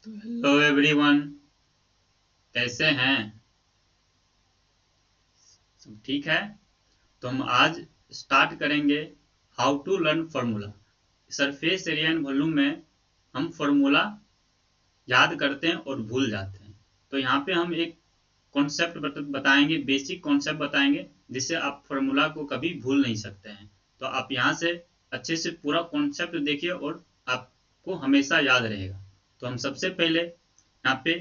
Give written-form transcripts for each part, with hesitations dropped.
तो hello everyone, कैसे हैं? सब ठीक है। तो हम आज स्टार्ट करेंगे how to learn formula. Surface area and volume में हम फार्मूला याद करते हैं और भूल जाते हैं। तो यहाँ पे हम एक कॉन्सेप्ट बताएंगे, बेसिक कॉन्सेप्ट बताएंगे, जिससे आप फार्मूला को कभी भूल नहीं सकते हैं। तो आप यहाँ से अच्छे से पूरा कॉन्सेप्ट देखिए और आपको हमेशा याद रहेगा। तो हम सबसे पहले यहाँ पे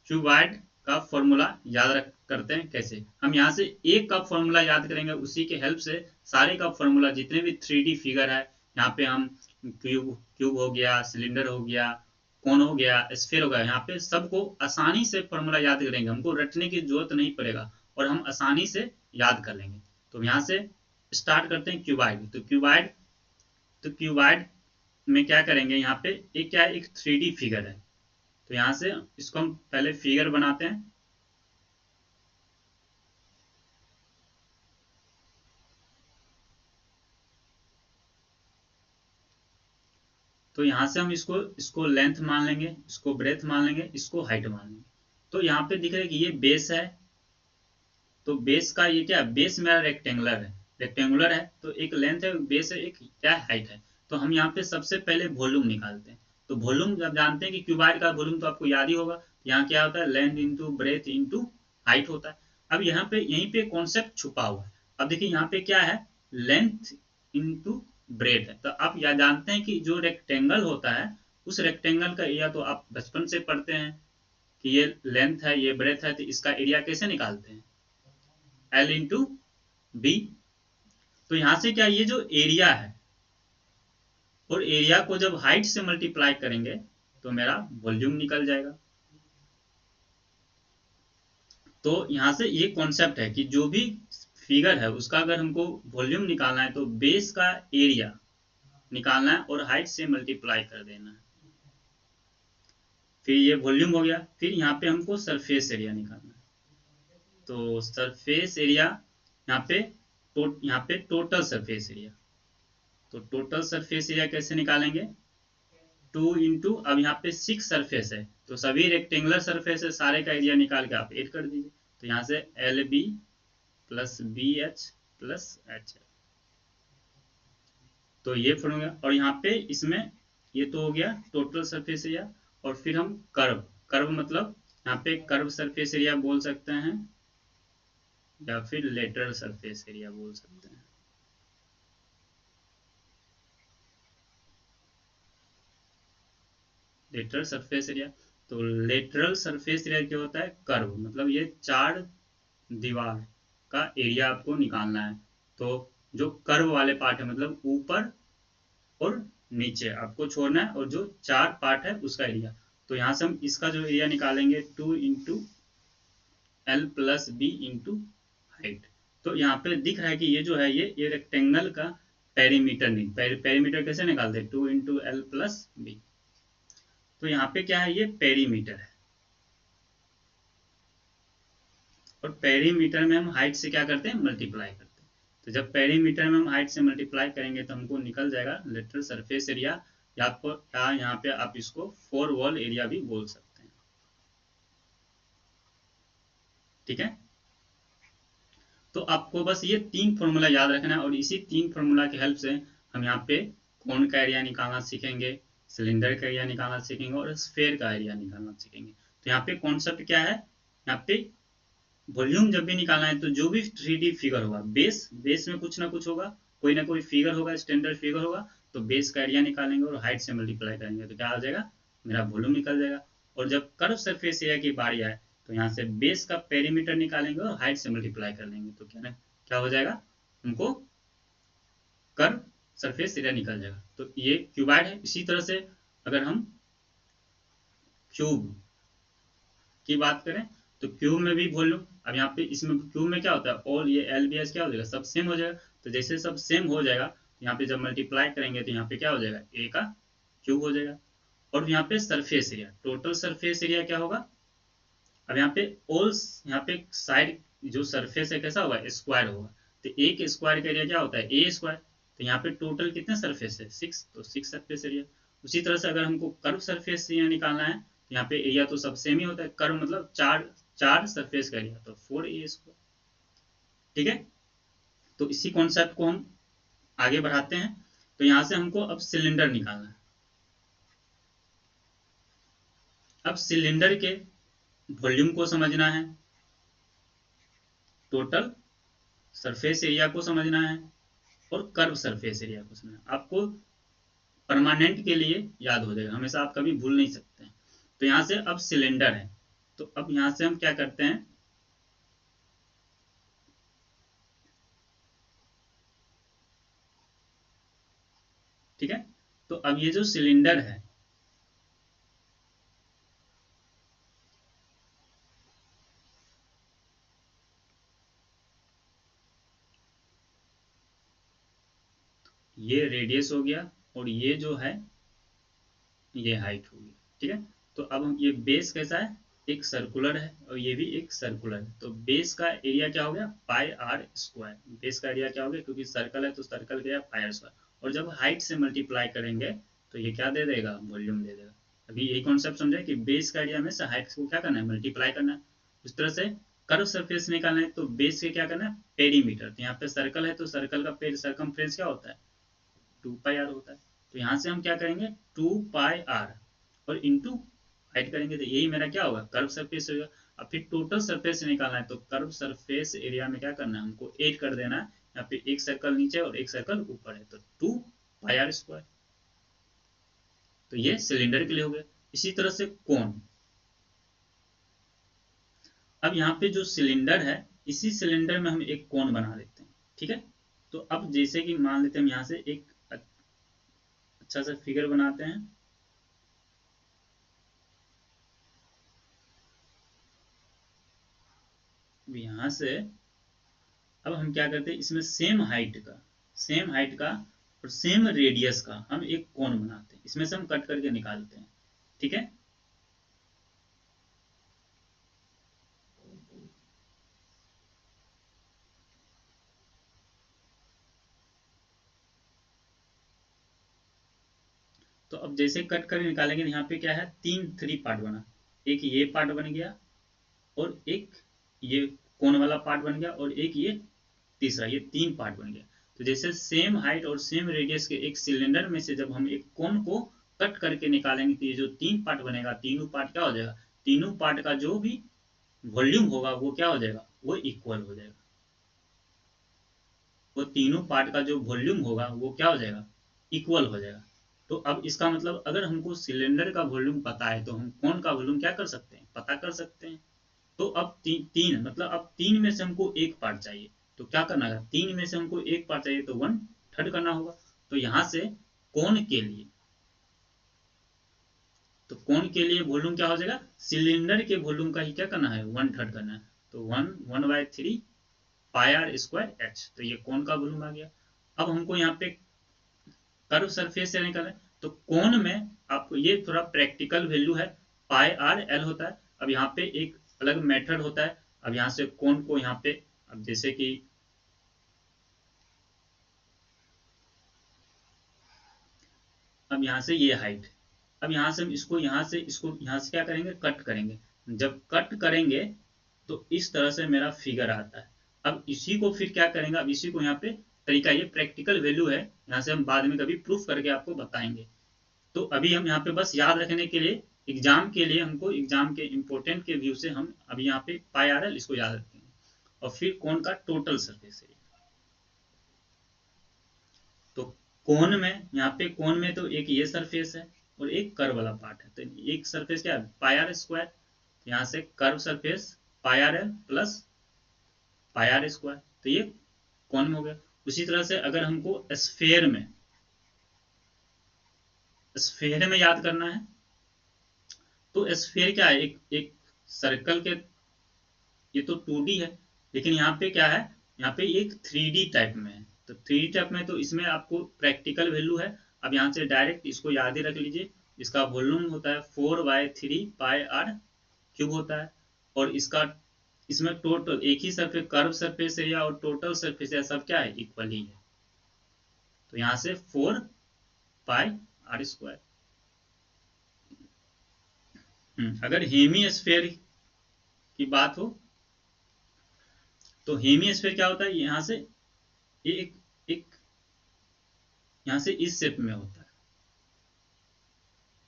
क्यूबाइड का फॉर्मूला याद रख करते हैं। कैसे? हम यहाँ से एक का फॉर्मूला याद करेंगे, उसी के हेल्प से सारे का फॉर्मूला, जितने भी 3D फिगर है, यहाँ पे हम क्यूब क्यूब हो गया, सिलेंडर हो गया, कोन हो गया, स्फीयर हो गया, यहाँ पे सबको आसानी से फॉर्मूला याद करेंगे। हमको रटने की जरूरत नहीं पड़ेगा और हम आसानी से याद कर लेंगे। तो यहाँ से स्टार्ट करते हैं क्यूबाइड। तो क्यूबाइड में क्या करेंगे, यहाँ पे एक क्या है, एक 3D फिगर है। तो यहाँ से इसको हम पहले फिगर बनाते हैं। तो यहाँ से हम इसको इसको लेंथ मान लेंगे, इसको ब्रेथ मान लेंगे, इसको हाइट मान लेंगे। तो यहाँ पे दिख रहा है कि ये बेस है। तो बेस का ये क्या है, बेस मेरा रेक्टेंगुलर है। तो एक लेंथ है, बेस है, एक क्या हाइट है। तो हम यहाँ पे सबसे पहले वॉल्यूम निकालते हैं। तो वॉल्यूम जब जानते हैं कि क्यूबाइड का वॉल्यूम तो आपको याद ही होगा। यहाँ क्या होता है, length into breadth into height होता है। अब यहाँ पे यहीं पे कॉन्सेप्ट छुपा हुआ है। अब देखिए यहाँ पे क्या है, लेंथ इंटू ब्रेथ है। तो आप यह जानते हैं कि जो रेक्टेंगल होता है, उस रेक्टेंगल का एरिया तो आप बचपन से पढ़ते हैं कि ये लेंथ है, ये ब्रेथ है, तो इसका एरिया कैसे निकालते हैं, एल इंटू बी। तो यहां से क्या, ये जो एरिया है, और एरिया को जब हाइट से मल्टीप्लाई करेंगे तो मेरा वॉल्यूम निकल जाएगा। तो यहां से ये कॉन्सेप्ट है कि जो भी फिगर है उसका अगर हमको वॉल्यूम निकालना है तो बेस का एरिया निकालना है और हाइट से मल्टीप्लाई कर देना है। फिर ये वॉल्यूम हो गया। फिर यहाँ पे हमको सरफेस एरिया निकालना है। तो सरफेस एरिया यहाँ पे टोटल सरफेस एरिया। तो टोटल सरफेस एरिया कैसे निकालेंगे, 2 इंटू, अब यहाँ पे 6 सरफेस है तो सभी रेक्टेंगुलर सरफेस है, सारे का एरिया निकाल के आप ऐड कर दीजिए। तो यहाँ से L B plus B H plus H. तो ये फॉर्मूला, और यहाँ पे इसमें ये तो हो गया टोटल सरफेस एरिया। और फिर हम कर्व, कर्व मतलब यहाँ पे कर्व सरफेस एरिया बोल सकते हैं, या फिर लेटरल सरफेस एरिया बोल सकते हैं। Lateral surface area. तो लेटरल सरफेस एरिया क्या होता है, कर्व मतलब ये चार दीवार का एरिया आपको निकालना है। तो जो कर्व वाले पार्ट है, मतलब ऊपर और नीचे आपको छोड़ना है, और जो चार पार्ट है उसका एरिया। तो यहाँ से हम इसका जो एरिया निकालेंगे, 2 into L plus B into height. तो यहाँ पे दिख रहा है कि ये जो है, ये रेक्टेंगल का पेरीमीटर नहीं, पेरीमीटर कैसे निकालते हैं, 2 इंटू एल प्लस बी। तो यहाँ पे क्या है, ये पेरीमीटर है। और पेरीमीटर में हम हाइट से क्या करते हैं, मल्टीप्लाई करते हैं। तो जब पेरीमीटर में हम हाइट से मल्टीप्लाई करेंगे तो हमको निकल जाएगा लेटरल सरफेस एरिया, या आपको यहाँ पे आप इसको फोर वॉल एरिया भी बोल सकते हैं। ठीक है। तो आपको बस ये 3 फॉर्मूला याद रखना है, और इसी 3 फॉर्मूला की हेल्प से हम यहाँ पे कोन का एरिया निकालना सीखेंगे, सिलेंडर का एरिया निकालना सीखेंगे, और स्फेयर का एरिया निकालना सीखेंगे। तो यहाँ पे कॉन्सेप्ट क्या है, यहाँ पे वॉल्यूम जब भी निकालना है तो जो भी 3D फिगर होगा, बेस बेस में कुछ ना कुछ होगा, कोई ना कोई फिगर होगा, स्टैंडर्ड फिगर होगा। तो बेस का एरिया निकालेंगे और हाइट से मल्टीप्लाई करेंगे तो क्या आ जाएगा, मेरा वॉल्यूम निकल जाएगा। और जब कर्व सरफेस एरिया की बारी आए तो यहाँ से बेस का पेरीमीटर निकालेंगे और हाइट से मल्टीप्लाई कर लेंगे तो क्या क्या हो जाएगा, हमको कर्व सरफेस एरिया निकल जाएगा। तो ये क्यूबाइड है। इसी तरह से अगर हम क्यूब की बात करें तो क्यूब में भी वॉल्यूम, अब यहाँ पे इसमें क्यूब में क्या होता है, ऑल ये एल बी एस क्या हो जाएगा, सब सेम हो जाएगा। तो जैसे सब सेम हो जाएगा तो यहाँ पे जब मल्टीप्लाई करेंगे तो यहाँ पे क्या हो जाएगा, ए का क्यूब हो जाएगा। और यहाँ पे surface area, total surface area क्या होगा, अब यहाँ पे ऑल, यहाँ पे साइड जो सरफेस है कैसा होगा, स्क्वायर होगा। तो एक स्क्वायर का एरिया क्या होता है, ए स्क्वायर। तो यहाँ पे टोटल कितने सरफेस है, 6, तो 6 सरफेस एरिया। उसी तरह से अगर हमको कर्व सरफेस एरिया निकालना है तो यहाँ पे एरिया तो सब सेम ही होता है, कर्व मतलब चार चार सरफेस का एरिया, तो 4a²। ठीक है, तो इसी कॉन्सेप्ट को हम आगे बढ़ाते हैं। तो यहां से हमको अब सिलेंडर निकालना है। अब सिलेंडर के वॉल्यूम को समझना है, टोटल सरफेस एरिया को समझना है, और कर्व सरफेस एरिया को समझना है। आपको परमानेंट के लिए याद हो जाएगा, हमेशा आप कभी भूल नहीं सकते हैं। तो यहां से अब सिलेंडर है, तो अब यहां से हम क्या करते हैं, ठीक है। तो अब ये जो सिलेंडर है, ये रेडियस हो गया और ये जो है ये हाइट होगी। ठीक है, तो अब हम ये बेस कैसा है, एक सर्कुलर है और ये भी एक सर्कुलर है। तो बेस का एरिया क्या हो गया, πr²। बेस का एरिया क्या हो गया, क्योंकि सर्कल है तो सर्कल का πr²। और जब हाइट से मल्टीप्लाई करेंगे तो ये क्या दे देगा, वॉल्यूम दे देगा। अभी यही कॉन्सेप्ट समझे कि बेस का एरिया में से हाइट को क्या करना है, मल्टीप्लाई करना है। उस तरह से कर्व सरफेस निकालना है तो बेस के क्या करना है, पेरीमीटर। तो यहाँ पे सर्कल है तो सर्कल का पेर सरकमफ्रेंस क्या होता है, 2πr होता है। तो यहां से हम क्या करेंगे, 2πr और इंटू हाइट करेंगे, तो यही मेरा क्या होगा, कर्व सरफेस होगा। अब फिर टोटल सरफेस निकालना है तो कर्व सरफेस एरिया में क्या करना है, हमको 8 कर देना है। यहाँ पे एक सर्कल नीचे और एक सर्कल ऊपर है, तो 2πr²। तो ये सिलेंडर के लिए हो गया। इसी तरह से कोन, अब यहाँ पे जो सिलेंडर है, इसी सिलेंडर में हम एक कोन बना देते हैं। ठीक है, तो अब जैसे कि मान लेते हैं हम यहाँ से एक अच्छा सा फिगर बनाते हैं। यहां से अब हम क्या करते हैं, इसमें सेम हाइट का और सेम रेडियस का हम एक कोन बनाते हैं, इसमें से हम कट करके निकालते हैं। ठीक है, तो अब जैसे कट करके निकालेंगे, यहाँ पे क्या है, तीन थ्री पार्ट बना। एक ये पार्ट बन गया और एक ये कोन वाला पार्ट बन गया और एक ये तीसरा, ये तीन पार्ट बन गया। तो जैसे सेम हाइट और सेम रेडियस के एक सिलेंडर में से जब हम एक कोन को कट करके निकालेंगे तो ये जो तीन पार्ट बनेगा, तीनों पार्ट क्या हो जाएगा, तीनों पार्ट का जो भी वॉल्यूम होगा वो क्या हो जाएगा, वो इक्वल हो जाएगा। वो तीनों पार्ट का जो वॉल्यूम होगा वो क्या हो जाएगा, इक्वल हो जाएगा। तो अब इसका मतलब अगर हमको सिलेंडर का वॉल्यूम पता है तो हम कोन का वॉल्यूम क्या कर सकते हैं, पता कर सकते हैं। तो अब तीन मतलब अब तीन में से हमको एक पार्ट चाहिए, तो क्या करना है, तीन में से हमको एक पार्ट चाहिए तो 1/3 करना होगा। तो यहां से कोन के लिए, तो कोन के लिए वॉल्यूम क्या हो जाएगा, सिलेंडर के वॉल्यूम का ही क्या करना है, 1/3 करना है। तो 1/3πr²h, तो ये कोन का वॉल्यूम आ गया। अब हमको यहाँ पे कर्व सरफेस से निकालना है, तो कोन में आपको ये थोड़ा प्रैक्टिकल वैल्यू है, πr/l होता है। अब यहाँ पे एक अलग मेथड होता है। अब यहाँ से कोन को यहाँ पे, अब जैसे कि अब यहाँ से ये हाइट, अब यहाँ से हम इसको यहाँ से क्या करेंगे, कट करेंगे। जब कट करेंगे तो इस तरह से मेरा फिगर आता है। अब इसी को फिर क्या करेंगे, अब इसी को यहाँ पे तरीका, ये प्रैक्टिकल वैल्यू है, यहाँ से हम बाद में कभी प्रूफ करके आपको बताएंगे। तो अभी हम यहाँ पे बस याद रखने के लिए, एग्जाम के लिए, हमको एग्जाम के इंपोर्टेंट के व्यू से हम अभी यहाँ पे πr/l इसको याद रखेंगे। और फिर कोन का टोटल सरफेस एरिया, तो कोन में, यहाँ पे कोन में तो एक ये सरफेस है और एक कर्व वाला पार्ट है। तो एक सरफेस क्या है, πr²। तो यहाँ से curve surface πr/l plus πr², तो ये कोन में हो गया। उसी तरह से अगर हमको स्फेयर में याद करना है, तो स्फेयर क्या है, एक एक सर्कल के, ये तो 2D है, लेकिन यहाँ पे क्या है, यहाँ पे एक 3D टाइप में है। तो 3D टाइप में, तो इसमें आपको प्रैक्टिकल वैल्यू है। अब यहाँ से डायरेक्ट इसको याद ही रख लीजिए, इसका वॉल्यूम होता है 4/3πr³ होता है। और इसका, इसमें टोटल एक ही सरफेस, कर्व सरफेस एरिया और टोटल सरफेस एरिया सब क्या है, इक्वल ही है। तो यहाँ से 4πr²। अगर हेमिस्फेयर की बात हो तो हेमिस्फेयर क्या होता है, यहाँ से ये एक यहाँ से इस शेप में होता है,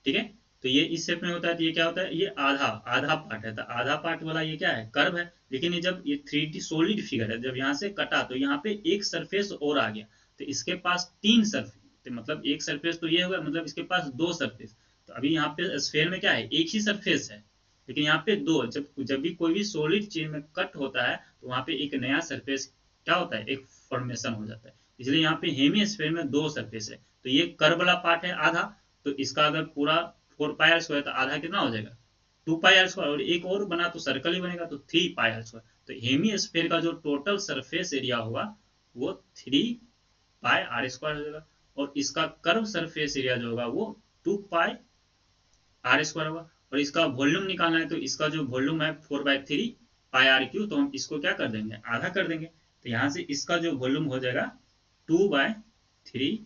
ठीक है। तो ये इस शेप में होता है, तो ये क्या होता है, ये आधा आधा पार्ट है, तो आधा पार्ट वाला ये क्या है, कर्व है। लेकिन ये जब ये 3D सॉलिड फिगर है, जब यहाँ से कटा तो यहाँ पे एक सरफेस और आ गया, तो इसके पास तीन सरफेस, तो मतलब एक सरफेस तो ये होगा, मतलब इसके पास दो सरफेस। तो अभी यहाँ पे स्फेयर में क्या है, एक ही सरफेस है, लेकिन यहाँ पे दो, जब जब भी कोई भी सॉलिड चीज में कट होता है तो वहाँ पे एक नया सरफेस क्या होता है, एक फॉर्मेशन हो जाता है। इसलिए यहाँ पे हेमिस्फेयर में दो सरफेस है, तो ये कर्व वाला पार्ट है आधा, तो इसका अगर पूरा 4 पाई r² तो आधा कितना हो जाएगा, 2 पाई r², और एक और बना तो सर्कल ही बनेगा, तो 3 पाई r²। तो हेमिस्फेयर का जो टोटल सरफेस एरिया होगा वो 3 पाई r² हो जाएगा, और इसका कर्व सरफेस एरिया जो होगा वो 2 पाई r² होगा। और इसका वॉल्यूम निकालना है, तो इसका जो वॉल्यूम है 4/3 पाई r³, तो हम इसको क्या कर देंगे, आधा कर देंगे। तो यहाँ से इसका जो वॉल्यूम हो जाएगा 2/3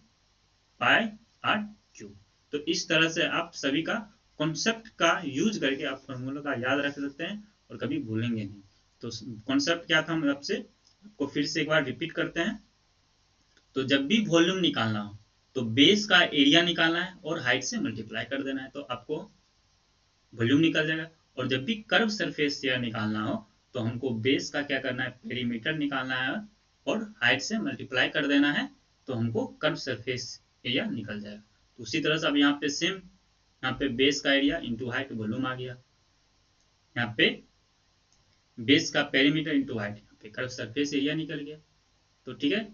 पाई r³। तो इस तरह से आप सभी का कॉन्सेप्ट का यूज करके आप फॉर्मूला का याद रख सकते हैं और कभी भूलेंगे नहीं। तो कॉन्सेप्ट क्या था, हम आपसे आपको फिर से एक बार रिपीट करते हैं। तो जब भी वॉल्यूम निकालना हो तो बेस का एरिया निकालना है और हाइट से मल्टीप्लाई कर देना है, तो आपको वॉल्यूम निकल जाएगा। और जब भी कर्व सरफेस एरिया निकालना हो तो हमको बेस का क्या करना है, पेरीमीटर निकालना है और हाइट से मल्टीप्लाई कर देना है, तो हमको कर्व सरफेस एरिया निकल जाएगा। तो उसी तरह से अब यहाँ पे सेम, यहाँ पे बेस का एरिया इंटू हाइट वॉल्यूम आ गया, यहाँ पे बेस का पेरीमीटर इंटू हाइट, यहाँ पे कर्व सरफेस एरिया निकल गया। तो ठीक है,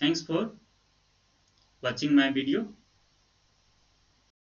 thanks for watching my video.